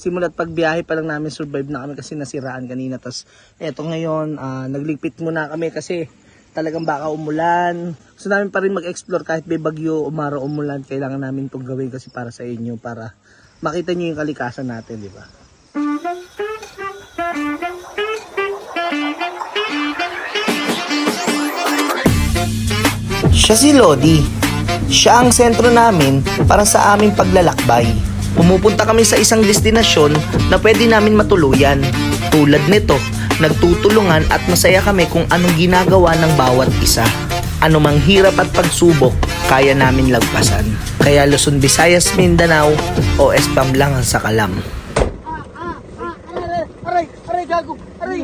Simulat pagbiyahe pa lang namin, survive na kami kasi nasiraan kanina. Tapos eto ngayon, nagligpit muna kami kasi talagang baka umulan. Gusto namin pa rin mag-explore kahit may bagyo, umaraw, umulan. Kailangan namin itong gawin kasi para sa inyo, para makita nyo yung kalikasan natin, di ba? Siya si Lodi. Siya ang sentro namin para sa aming paglalakbay. Pumupunta kami sa isang destinasyon na pwede namin matuluyan. Tulad nito, nagtutulungan at masaya kami kung anong ginagawa ng bawat isa. Anumang hirap at pagsubok, kaya namin lagpasan. Kaya Luzon, Visayas, Mindanao, OS Pam lang ang sakalam. Aray, gago! Aray!